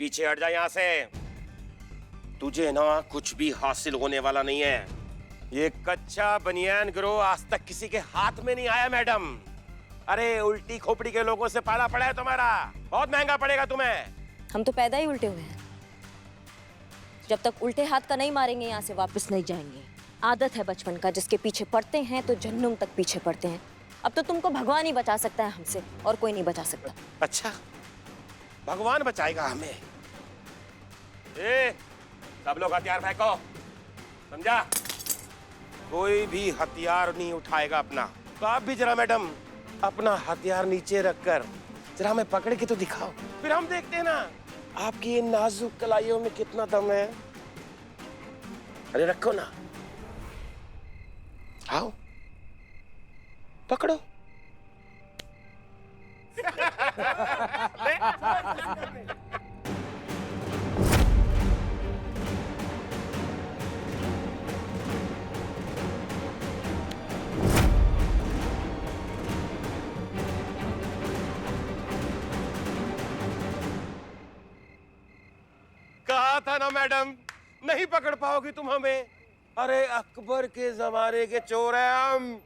पीछे हट जा यहाँ से। तुझे ना कुछ भी हासिल होने वाला नहीं है। ये कच्चा बनियान गिरोह आज तक किसी के हाथ में नहीं आया मैडम। अरे उल्टी खोपड़ी के लोगों से पाला पड़ा है तुम्हारा, बहुत महंगा पड़ेगा तुम्हें। हम तो पैदा ही उल्टे हुए हैं। जब तक उल्टे हाथ का नहीं मारेंगे यहाँ से वापस नहीं जाएंगे। आदत है बचपन का, जिसके पीछे पड़ते हैं तो जन्नम तक पीछे पड़ते हैं। अब तो तुमको भगवान ही बचा सकता है हमसे, और कोई नहीं बचा सकता। अच्छा, भगवान बचाएगा हमें? सब लोग हथियार फेंको, समझा? कोई भी हथियार नहीं उठाएगा अपना। तो आप भी जरा मैडम अपना हथियार नीचे रखकर जरा हमें पकड़ के तो दिखाओ, फिर हम देखते हैं ना आपकी इन नाजुक कलाइयों में कितना दम है। अरे रखो ना, आओ पकड़ो। कहा था ना मैडम, नहीं पकड़ पाओगी तुम हमें। अरे अकबर के जमाने के चोर हैं हम।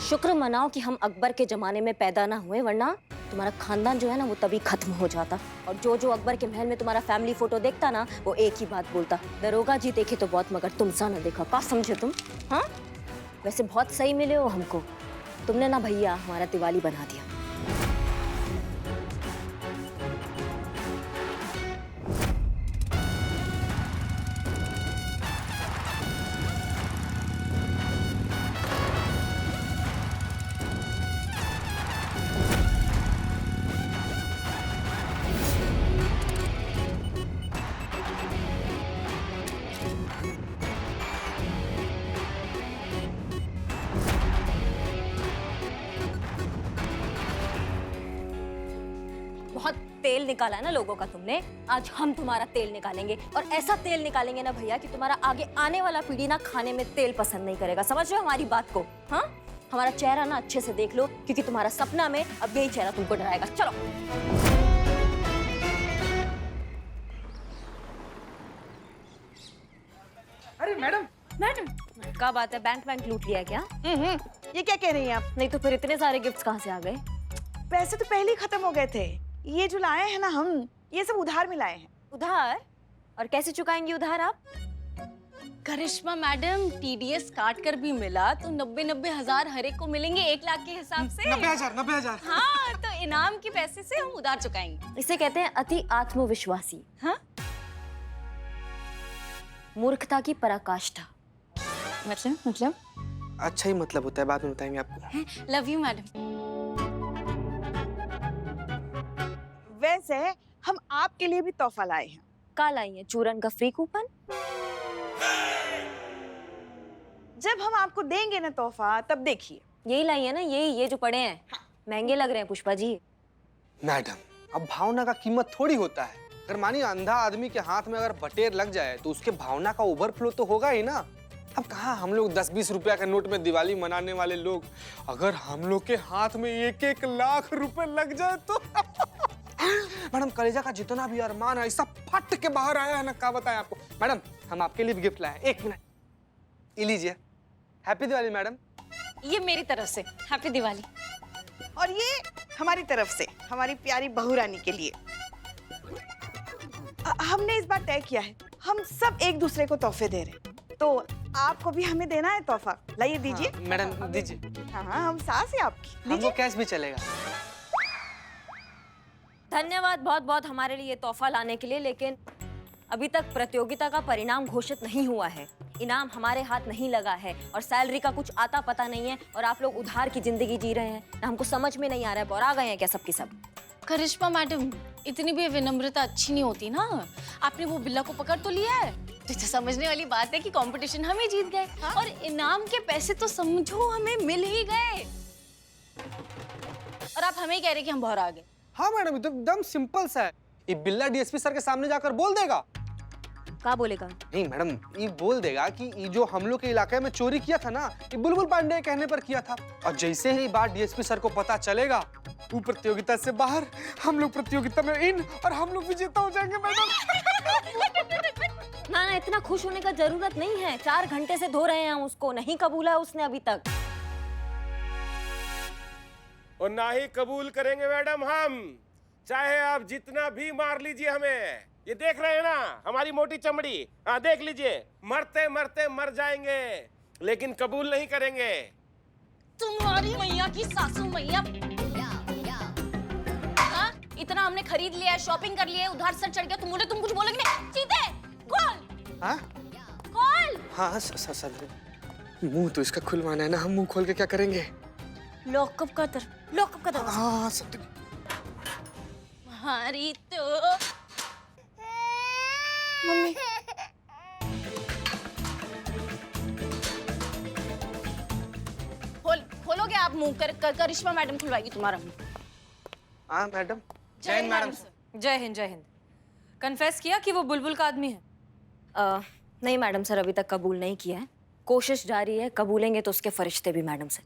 शुक्र मनाओ कि हम अकबर के जमाने में पैदा ना हुए, वरना तुम्हारा खानदान जो है ना वो तभी खत्म हो जाता। और जो अकबर के महल में तुम्हारा फैमिली फोटो देखता ना, वो एक ही बात बोलता, दरोगा जी देखे तो बहुत मगर तुम सा ना देखा। क्या समझे तुम? हाँ, वैसे बहुत सही मिले हो हमको। तुमने ना भैया हमारा दिवाली बना दिया। बहुत तेल निकाला है ना लोगों का तुमने, आज हम तुम्हारा तेल निकालेंगे। और ऐसा तेल निकालेंगे ना भैया कि तुम्हारा आगे आने वाला पीढ़ी ना खाने में तेल पसंद नहीं करेगा। समझ रहे हो हमारी बात को? हाँ, हमारा चेहरा ना अच्छे से देख लो, क्योंकि तुम्हारा सपना में अब यही चेहरा तुमको डराएगा। चलो। अरे मैडम, क्या बात है, बैंक लूट लिया क्या? ये क्या कह रही हैं आप? नहीं तो फिर इतने सारे गिफ्ट्स कहाँ से आ गए? पैसे तो पहले ही खत्म हो गए थे। ये जो लाए हैं ना हम, ये सब उधार में लाए हैं। उधार? और कैसे चुकाएंगी उधार आप? करिश्मा मैडम, टीडीएस काट कर भी मिला तो 90 हजार हर एक को मिलेंगे 1 लाख के हिसाब से। 90,000। हाँ, तो इनाम के पैसे से हम उधार चुकाएंगे। इसे कहते हैं अति आत्मविश्वासी। हाँ? मूर्खता की पराकाष्ठा। मतलब अच्छा ही मतलब होता है, बाद में बताएंगे आपको। Love you madam. वैसे हम आपके लिए भी तोहफा लाए हैं। का लाई है? चूरन का फ्री कूपन? जब हम आपको देंगे ना तोहफा, तब देखिए। यही लाई है ना, ये जो पड़े हैं। महंगे लग रहे हैं पुष्पा जी। मैडम, अब भावना का कीमत थोड़ी होता है। अगर मानिए अंधा आदमी के हाथ में अगर बटेर लग जाए तो उसके भावना का ओवरफ्लो तो होगा ही ना। अब कहाँ हम लोग 10-20 रुपया के नोट में दिवाली मनाने वाले लोग, अगर हम लोग के हाथ में 1-1 लाख रुपए लग जाए तो मैडम कलेजा का जितना भी अरमान है सब फट के बाहर आया है ना, क्या बताएं आपको। मैडम हम आपके लिए भी गिफ्ट लाए, 1 मिनट ये लीजिए। Happy Diwali madam. ये मेरी तरफ से हैप्पी दिवाली। और ये हमारी तरफ से हमारी प्यारी बहू रानी के लिए। हमने इस बार तय किया है, हम सब एक दूसरे को तोहफे दे रहे हैं, तो आपको भी हमें देना है तोहफा। लाइए दीजिए। हाँ, मैडम दीजिए। हाँ हम सास है आपकी। हमको कैश भी चलेगा। धन्यवाद बहुत बहुत हमारे लिए तोहफा लाने के लिए, लेकिन अभी तक प्रतियोगिता का परिणाम घोषित नहीं हुआ है, इनाम हमारे हाथ नहीं लगा है और सैलरी का कुछ आता पता नहीं है और आप लोग उधार की जिंदगी जी रहे हैं ना। हमको समझ में नहीं आ रहा है, बौरा गए हैं क्या सबके सब। करिश्मा मैडम, इतनी भी विनम्रता अच्छी नहीं होती ना। आपने वो बिल्ला को पकड़ तो लिया है, तो समझने वाली बात है कि कंपटीशन हम ही जीत गए। हाँ? और इनाम के पैसे तो समझो हमें मिल ही गए, और आप हमें ही कह रहे कि हम बाहर आ गए। हाँ मैडम, ये तो एकदम सिंपल सा है। ये बिल्ला डीएसपी सर के सामने जाकर बोल देगा। क्या बोलेगा? नहीं मैडम, ये बोल देगा कि ये जो हम लोग के इलाके में चोरी किया था ना, ये बुलबुल पांडे के कहने पर किया था। और जैसे ही बात डीएसपी सर को पता चलेगा, वो प्रतियोगिता से बाहर, हम लोग प्रतियोगिता में इन, और हम लोग विजेता हो जाएंगे मैडम। ना ना, इतना खुश होने का जरूरत नहीं है। 4 घंटे से धो रहे हैं उसको, नहीं कबूला है उसने अभी तक। और ना ही कबूल करेंगे मैडम हम, चाहे आप जितना भी मार लीजिए हमें। ये देख रहे हैं ना हमारी मोटी चमड़ी, हाँ देख लीजिए, मरते मरते मर जाएंगे लेकिन कबूल नहीं करेंगे। तुम्हारी मैया की सासू मैया। हाँ? इतना हमने खरीद लिया है, शॉपिंग कर लिया है, उधार सर चढ़ गया, तुम कुछ बोलोगे नहीं? सीधे खोल। हाँ खोल। हाँ सर, मुंह तो इसका खुलवाना है ना, हम मुंह खोल के क्या करेंगे? लॉकअप का दरवाजा। हाँ सब। हमारी तो मम्मी। खोलोगे आप मुंह? करिश्मा मैडम खुलवाएगी तुम्हारा मुंह। हाँ मैडम। जय हिंद मैडम। जय हिंद जय हिंद। कन्फेस किया कि वो बुलबुल का आदमी है? नहीं मैडम सर, अभी तक कबूल नहीं किया है, कोशिश जारी है। कबूलेंगे तो उसके फरिश्ते भी मैडम से।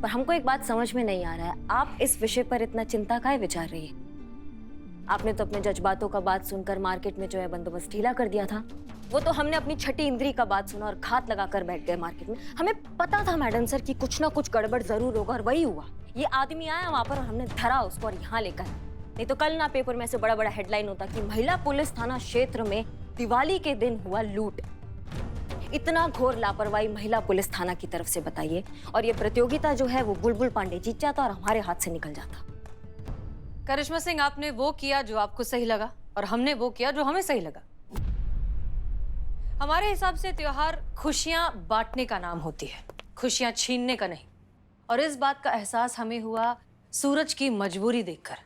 पर हमको एक बात समझ में नहीं आ रहा है, आप इस विषय पर इतना चिंता काहे विचार रही है? आपने तो अपने जज्बातों का बात सुनकर मार्केट में जो है बंदोबस्त ढीला कर दिया था। वो तो हमने अपनी छठी इंद्री का बात सुना और घात लगाकर बैठ गए मार्केट में। हमें पता था मैडम सर कि कुछ ना कुछ गड़बड़ जरूर होगा, और वही हुआ। ये आदमी आया वहां पर और हमने धरा उसको और यहाँ लेकर। नहीं तो कल ना पेपर में से बड़ा बड़ा हेडलाइन होता कि महिला पुलिस थाना क्षेत्र में दिवाली के दिन हुआ लूट। इतना घोर लापरवाही महिला पुलिस थाना की तरफ से, बताइए। और ये प्रतियोगिता जो है वो बुलबुल पांडे जीत जाता और हमारे हाथ से निकल जाता। करिश्मा सिंह, आपने वो किया जो आपको सही लगा और हमने वो किया जो हमें सही लगा। हमारे हिसाब से त्योहार खुशियां बांटने का नाम होती है, खुशियां छीनने का नहीं। और इस बात का एहसास हमें हुआ सूरज की मजबूरी देखकर।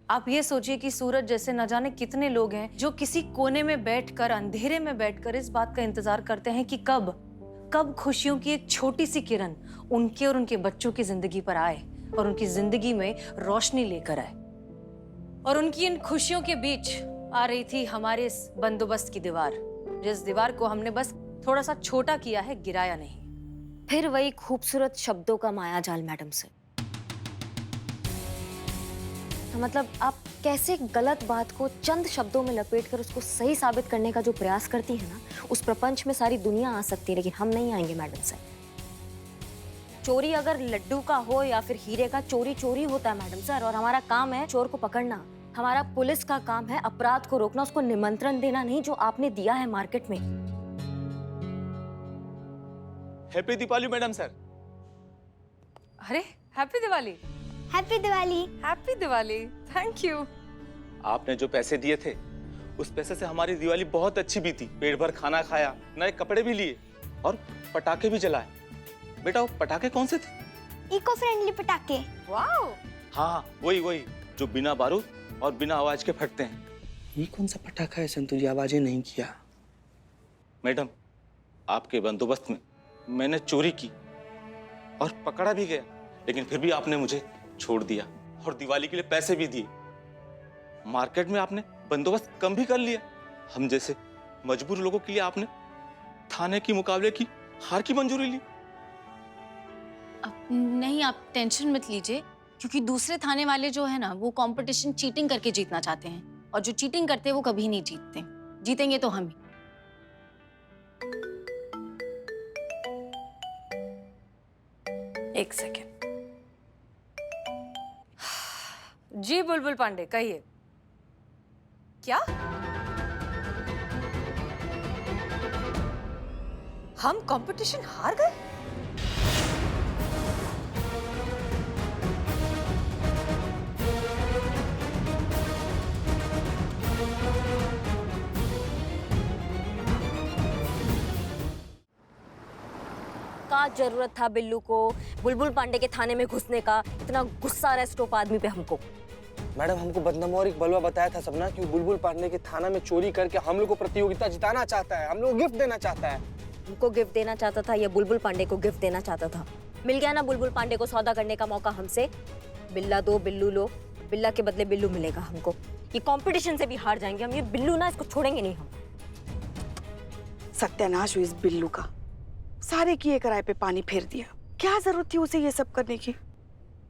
आप ये सोचिए कि सूरज जैसे न जाने कितने लोग हैं जो किसी कोने में बैठकर, अंधेरे में बैठकर इस बात का इंतजार करते हैं कि कब खुशियों की एक छोटी सी किरण उनके और उनके बच्चों की जिंदगी पर आए और उनकी जिंदगी में रोशनी लेकर आए। और उनकी इन खुशियों के बीच आ रही थी हमारे इस बंदोबस्त की दीवार, जिस दीवार को हमने बस थोड़ा सा छोटा किया है, गिराया नहीं। फिर वही खूबसूरत शब्दों का मायाजाल मैडम से। तो मतलब आप कैसे गलत बात को चंद शब्दों में लपेटकर उसको सही साबित करने का जो प्रयास करती है ना, उस प्रपंच में सारी दुनिया आ सकती है, लेकिन हम नहीं आएंगे मैडम सर। चोरी अगर लड्डू का हो या फिर हीरे का, चोरी चोरी होता है मैडम सर। और हमारा काम है चोर को पकड़ना, हमारा पुलिस का काम है अपराध को रोकना, उसको निमंत्रण देना नहीं जो आपने दिया है मार्केट में। Happy Deepavali madam sir. अरे happy Diwali. Happy Diwali. Happy Diwali. Thank you. आपने जो पैसे दिए थे उस पैसे से हमारी दिवाली बहुत अच्छी बीती। पेट भर खाना खाया, नए कपड़े भी लिए और पटाखे भी जलाए। बेटा वो पटाखे कौन से थे? इको फ्रेंडली पटाखे। वाओ। हाँ वही जो बिना बारूद और बिना आवाज के फटते हैं। ये कौन सा पटाखा है संतु, आवाजें नहीं किया? मैडम आपके बंदोबस्त में मैंने चोरी की और पकड़ा भी गया, लेकिन फिर भी आपने मुझे छोड़ दिया और दिवाली के लिए पैसे भी दिए। मार्केट में आपने बंदोबस्त कम भी कर लिया। हम जैसे मजबूर लोगों के लिए आपने थाने की मुकाबले की हार की मंजूरी ली। अब नहीं, आप टेंशन मत लीजिए, क्योंकि दूसरे थाने वाले जो है ना, वो कंपटीशन चीटिंग करके जीतना चाहते हैं, और जो चीटिंग करते हैं वो कभी नहीं जीतते। जीतेंगे तो हम ही। एक सेकेंड। जी बुलबुल पांडे, कहिए। क्या? हम कंपटीशन हार गए? का जरूरत था बिल्लू को बुलबुल पांडे के थाने में घुसने का? इतना गुस्सा आ रहा है स्टॉप आदमी पे हमको। मैडम, हमको बदनाम और एक बलवा बताया था सपना कि बुलबुल पांडे के थाना में चोरी करके हम लोग को प्रतियोगिता जिताना चाहता है, हम लोग गिफ्ट देना चाहता है। हमको गिफ्ट देना चाहता था या बुलबुल पांडे को गिफ्ट देना चाहता था? मिल गया ना बुलबुल पांडे को सौदा करने का मौका हमसे। बिल्ला दो बिल्लू लो, बिल्ला के बदले बिल्लू मिलेगा हमको। ये कंपटीशन से भी हार जाएंगे हम। ये बिल्लू ना, इसको छोड़ेंगे नहीं हम। सत्यानाश हुई इस बिल्लू का। सारे किए कराए पे पानी फेर दिया। क्या जरूरत थी उसे ये सब करने की?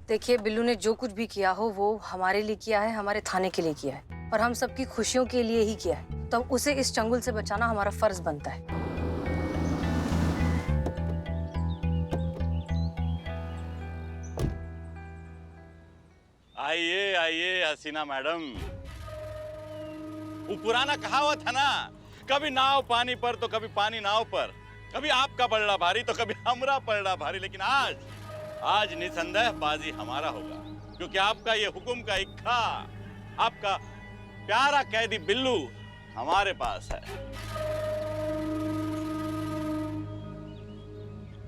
देखिए, बिल्लू ने जो कुछ भी किया हो वो हमारे लिए किया है, हमारे थाने के लिए किया है, और हम सबकी खुशियों के लिए ही किया है। तो उसे इस चंगुल से बचाना हमारा फर्ज बनता है। आइए आइए हसीना मैडम। वो पुराना कहावत है ना, कभी नाव पानी पर तो कभी पानी नाव पर, कभी आपका पलड़ा भारी तो कभी हमरा पलड़ा भारी। लेकिन आज निसंदेह बाजी हमारा होगा, क्योंकि आपका ये हुक्म का इक्खा, आपका प्यारा कैदी बिल्लू हमारे पास है।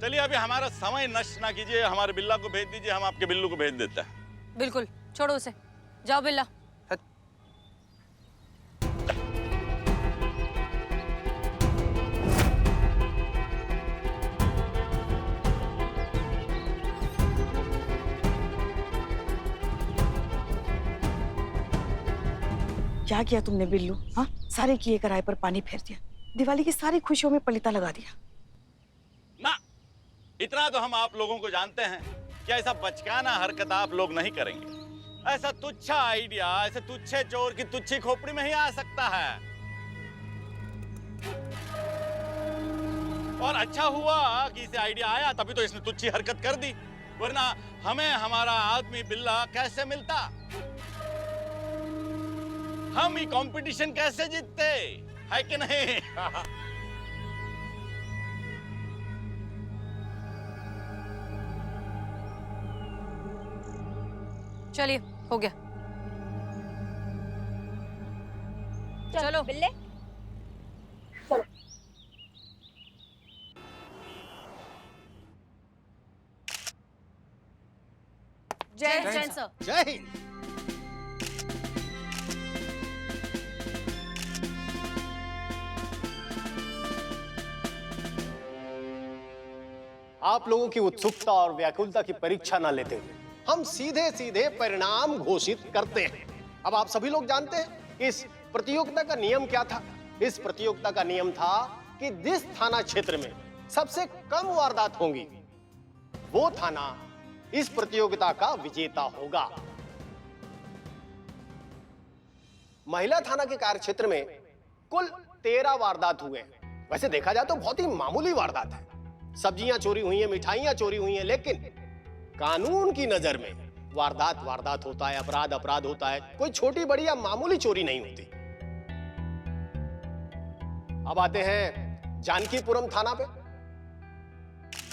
चलिए अभी हमारा समय नष्ट ना कीजिए, हमारे बिल्ला को भेज दीजिए, हम आपके बिल्लू को भेज देते हैं। बिल्कुल, छोड़ो उसे। जाओ बिल्ला। क्या किया तुमने बिल्लू? हाँ, सारे किए कराए पर पानी फेर दिया। दिवाली की सारी खुशियों में पलीता लगा दिया ना। इतना तो हम आप लोगों को जानते हैं कि ऐसा बचकाना हरकत आप लोग नहीं करेंगे। ऐसा तुच्छा आइडिया ऐसे तुच्छे चोर की तुच्छी खोपड़ी में ही आ सकता है। और अच्छा हुआ कि इसे आइडिया आया, तभी तो इसने तुच्छी हरकत कर दी, वरना हमें हमारा आदमी बिल्ला कैसे मिलता, हम ही कंपटीशन कैसे जीतते, है कि नहीं? चलिए, हो गया। चलो बिल्ले। जय सर। जय हिंद। आप लोगों की उत्सुकता और व्याकुलता की परीक्षा ना लेते हुए हम सीधे सीधे परिणाम घोषित करते हैं। अब आप सभी लोग जानते हैं इस प्रतियोगिता का नियम क्या था। इस प्रतियोगिता का नियम था कि जिस थाना क्षेत्र में सबसे कम वारदात होंगी वो थाना इस प्रतियोगिता का विजेता होगा। महिला थाना के कार्यक्षेत्र में कुल 13 वारदात हुए हैं। वैसे देखा जाए तो बहुत ही मामूली वारदात है, सब्जियां चोरी हुई हैं, मिठाइयां चोरी हुई हैं, लेकिन कानून की नजर में वारदात वारदात होता है, अपराध अपराध होता है, कोई छोटी बड़ी या मामूली चोरी नहीं होती। अब आते हैं जानकीपुरम थाना पे।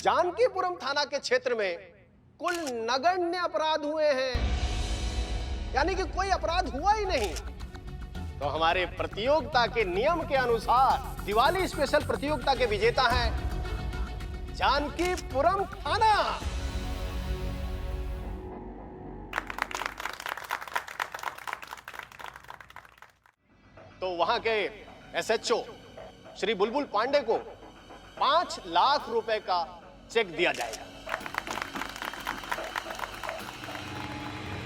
जानकीपुरम थाना के क्षेत्र में कुल नगण्य अपराध हुए हैं, यानी कि कोई अपराध हुआ ही नहीं। तो हमारे प्रतियोगिता के नियम के अनुसार दिवाली स्पेशल प्रतियोगिता के विजेता हैं जानकीपुरम थाना। तो वहां के एसएचओ श्री बुलबुल पांडे को 5 लाख रुपए का चेक दिया जाएगा।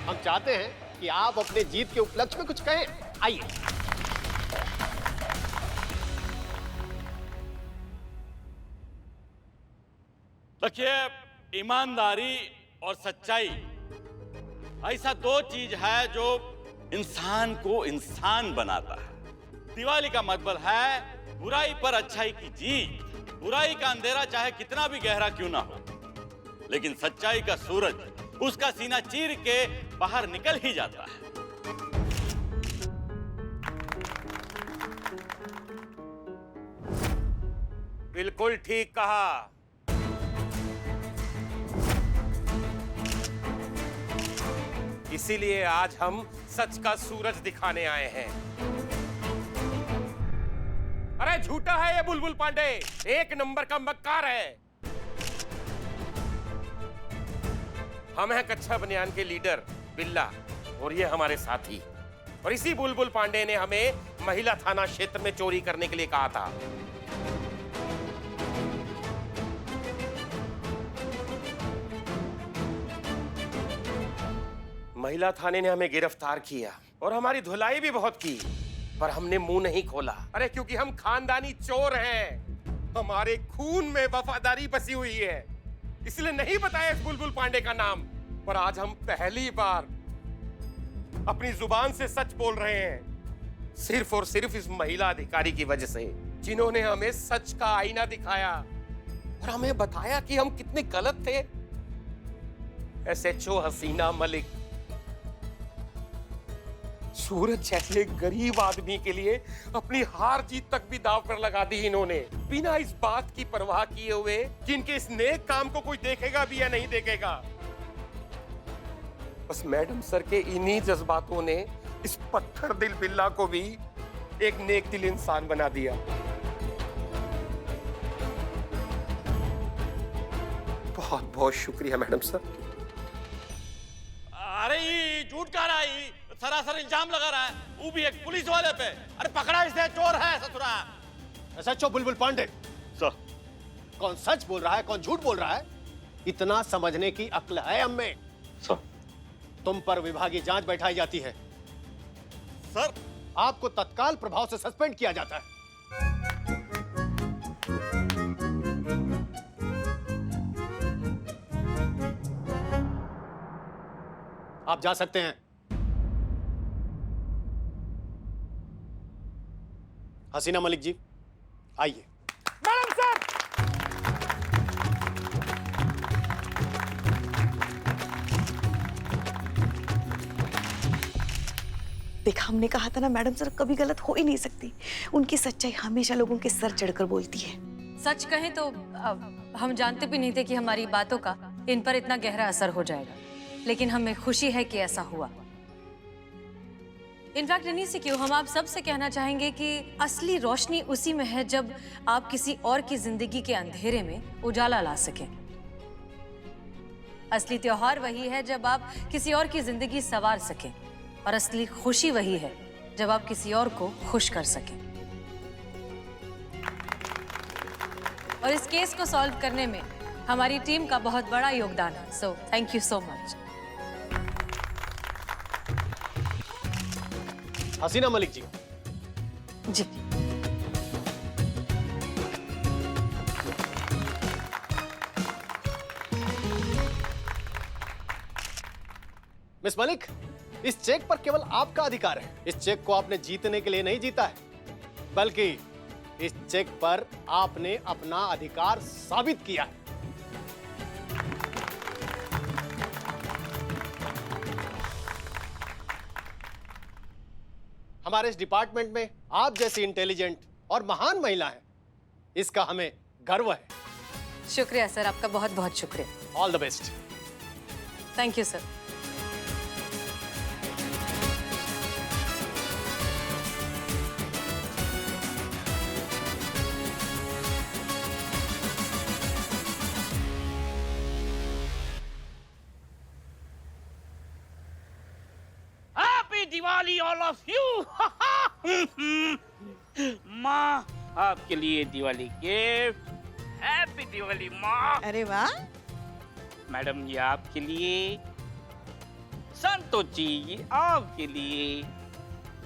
हम चाहते हैं ताकि आप अपने जीत के उपलक्ष्य में कुछ कहें। आइए। देखिए, ईमानदारी और सच्चाई ऐसा दो चीज है जो इंसान को इंसान बनाता है। दिवाली का मतलब है बुराई पर अच्छाई की जीत। बुराई का अंधेरा चाहे कितना भी गहरा क्यों ना हो, लेकिन सच्चाई का सूरज उसका सीना चीर के बाहर निकल ही जाता है। बिल्कुल ठीक कहा। इसीलिए आज हम सच का सूरज दिखाने आए हैं। अरे झूठा है ये बुलबुल पांडे, एक नंबर का मक्कार है। हम हैं कच्चा बनियान के लीडर बिल्ला और ये हमारे साथी। और इसी बुलबुल पांडे ने हमें महिला थाना क्षेत्र में चोरी करने के लिए कहा था। महिला थाने ने हमें गिरफ्तार किया और हमारी धुलाई भी बहुत की, पर हमने मुंह नहीं खोला। अरे क्योंकि हम खानदानी चोर हैं, हमारे खून में वफादारी बसी हुई है, इसलिए नहीं बताया इस बुलबुल पांडे का नाम। पर आज हम पहली बार अपनी जुबान से सच बोल रहे हैं, सिर्फ और सिर्फ इस महिला अधिकारी की वजह से, जिन्होंने हमें सच का आईना दिखाया और हमें बताया कि हम कितने गलत थे। SHO हसीना मलिक, सूरज जैसे एक गरीब आदमी के लिए अपनी हार जीत तक भी दांव पर लगा दी इन्होंने, बिना इस बात की परवाह किए हुए कि इनके इस नेक काम को कोई देखेगा भी या नहीं देखेगा। बस मैडम सर के इन्हीं जज्बातों ने इस पत्थर दिल बिल्ला को भी एक नेक दिल इंसान बना दिया। बहुत बहुत शुक्रिया मैडम सर। अरे ये झूठ कह रहा है, सरासर इल्जाम लगा रहा है, वो भी एक पुलिस वाले पे। अरे पकड़ा इसे, चोर है ससुरा। SHO बुलबुल पांडे, सर कौन सच बोल रहा है कौन झूठ बोल रहा है, इतना समझने की अक्ल है हमें। सर तुम पर विभागीय जांच बैठाई जाती है सर, आपको तत्काल प्रभाव से सस्पेंड किया जाता है। आप जा सकते हैं। हसीना मलिक जी आइए। मैडम सर, देखा, हमने कहा था ना मैडम सर कभी गलत हो ही नहीं सकती। उनकी सच्चाई हमेशा लोगों के सर चढ़कर बोलती है। सच कहें तो हम जानते भी नहीं थे कि हमारी बातों का इन पर इतना गहरा असर हो जाएगा, लेकिन हमें खुशी है कि ऐसा हुआ। इनफैक्ट इन्हीं से क्यों हम आप सबसे कहना चाहेंगे कि असली रोशनी उसी में है जब आप किसी और की जिंदगी के अंधेरे में उजाला ला सकें। असली त्योहार वही है जब आप किसी और की जिंदगी संवार सकें, और असली खुशी वही है जब आप किसी और को खुश कर सकें। और इस केस को सॉल्व करने में हमारी टीम का बहुत बड़ा योगदान है, so thank you so much. Hasina Malik ji ji miss Malik, इस चेक पर केवल आपका अधिकार है। इस चेक को आपने जीतने के लिए नहीं जीता है, बल्कि इस चेक पर आपने अपना अधिकार साबित किया है। हमारे इस डिपार्टमेंट में आप जैसी इंटेलिजेंट और महान महिला है, इसका हमें गर्व है। शुक्रिया सर, आपका बहुत बहुत शुक्रिया। All the best. Thank you sir. Diwali all of you. माँ, आपके लिए दिवाली गिफ्ट। हैप्पी दिवाली माँ। अरे वाह। मैडम, ये आपके लिए। संतोष जी ये आपके लिए।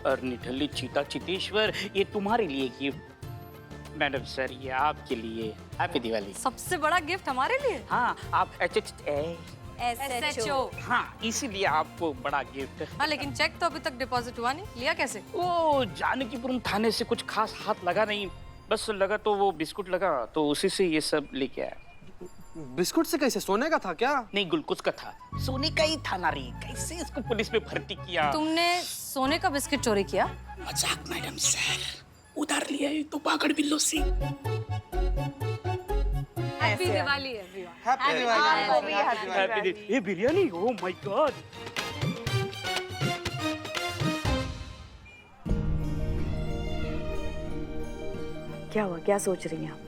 और निठल्ली चीता चितेश्वर ये तुम्हारे लिए गिफ्ट। मैडम सर ये आपके लिए। हैप्पी दिवाली। सबसे बड़ा गिफ्ट हमारे लिए। हाँ आप SHO। हाँ इसीलिए आपको बड़ा गिफ्ट। हाँ लेकिन चेक तो अभी तक डिपॉजिट हुआ नहीं, लिया कैसे? वो जानकीपुरम थाने से कुछ खास हाथ लगा नहीं, बस लगा तो वो बिस्कुट लगा तो उसी से ये सब लेके आया। बिस्कुट से कैसे? सोने का था क्या? नहीं गुलकुस का था। सोने का ही था ना रे, कैसे इसको पुलिस में भर्ती किया। तुमने सोने का बिस्किट चोरी किया? मजाक मैडम सर, उधार लिया है तो पागड़ बिल्लो से। Happy Diwali everyone. हैप्पी आपको भी हैप्पी हैप्पी ये बिरयानी, ओह माय गॉड। क्या हुआ, क्या सोच रही हैं आप?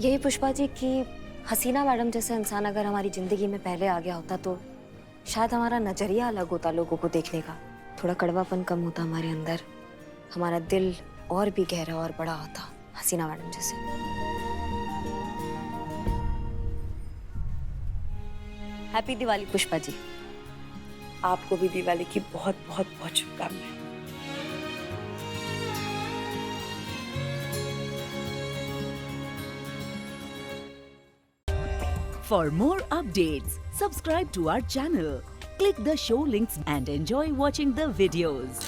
यही पुष्पा जी कि हसीना मैडम जैसे इंसान अगर हमारी जिंदगी में पहले आ गया होता तो शायद हमारा नजरिया अलग होता लोगों को देखने का, थोड़ा कड़वापन कम होता हमारे अंदर, हमारा दिल और भी गहरा और बड़ा होता हसीना मैडम जैसे। हैप्पी दिवाली पुष्पा जी। आपको भी दिवाली की बहुत बहुत बहुत शुभकामनाएं। For more updates, subscribe to our channel, click the show links and enjoy watching the videos.